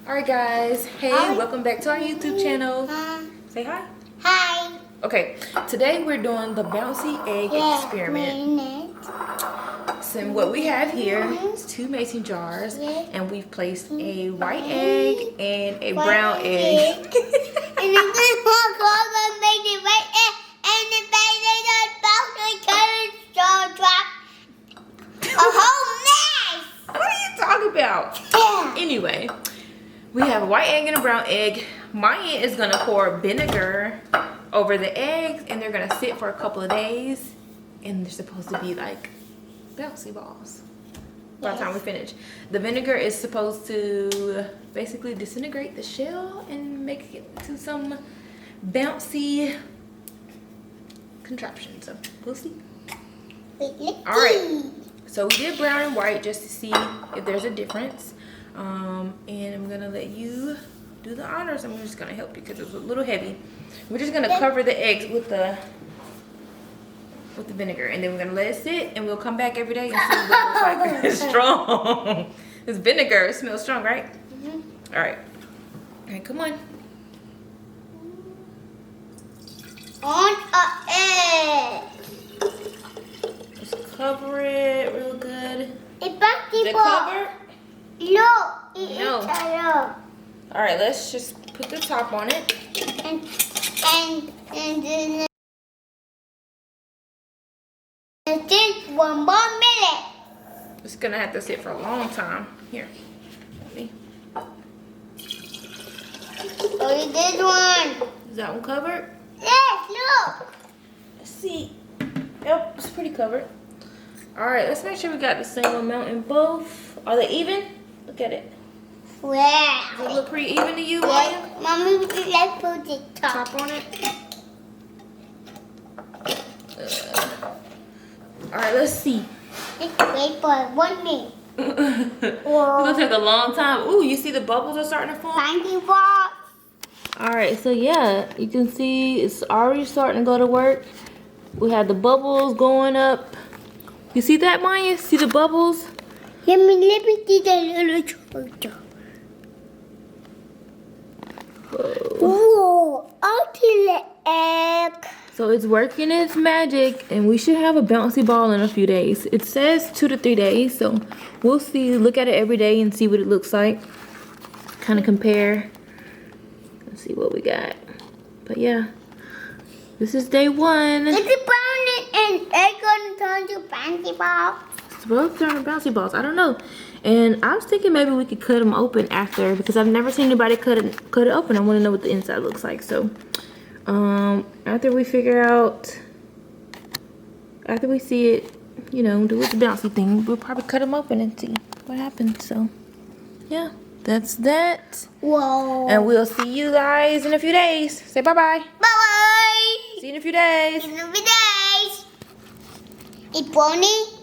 Alright guys, hey, Hi. welcome back to our YouTube channel. Say hi. Hi. Okay, today we're doing the bouncy egg experiment. So what we have here is 2 mason jars, and we've placed a white egg and a brown egg. And then this one goes and make it white egg, and the baby just bouncy drop a whole mess. What are you talking about? Anyway, we have a white egg and a brown egg. Maya is gonna pour vinegar over the eggs, and they're gonna sit for a couple of days, and they're supposed to be like bouncy balls by the time we finish. The vinegar is supposed to basically disintegrate the shell and make it into some bouncy contraption. So we'll see. All right. So we did brown and white just to see if there's a difference. And I'm gonna let you do the honors. I'm just gonna help you because it was a little heavy. We're just gonna cover the eggs with the vinegar, and then we're gonna let it sit, and we'll come back every day and see what it looks like. It's strong. It's vinegar. It smells strong, right? All right. All right, come on. On a egg. Just cover it real good. It's bouncy Is it ball. covered? No, it is No. yellow. All right, let's just put the top on it. And then just 1 more minute. It's gonna have to sit for a long time. Here, let me. Only this one. Is that one covered? Yes, look. Let's see. Yep, it's pretty covered. All right, let's make sure we got the same amount in both. Are they even? Look at it. Wow. Does it look pretty even to you, Maya? Mommy, let's put the top. Top on it. All right, let's see. Let's wait for 1 minute. It's gonna take a long time. Ooh, you see the bubbles are starting to form? Thank you, Bob. All right, so yeah, you can see it's already starting to go to work. We have the bubbles going up. You see that, Maya? See the bubbles? Let me see the little chocolate. Whoa, out to the egg. So it's working its magic, and we should have a bouncy ball in a few days. It says 2 to 3 days, so we'll see. Look at it every day and see what it looks like. Kind of compare. Let's see what we got. But yeah, this is day 1. Is it brown and egg gonna turn to bouncy ball? It's both turn to bouncy balls. I don't know. And I was thinking maybe we could cut them open after, because I've never seen anybody cut it open. I want to know what the inside looks like. So after we figure out, after we see it, you know, do with the bouncy thing, we'll probably cut them open and see what happens. So yeah, that's that. Whoa. And we'll see you guys in a few days. Say bye-bye. Bye-bye. See you in a few days. In a few days. It's brownie.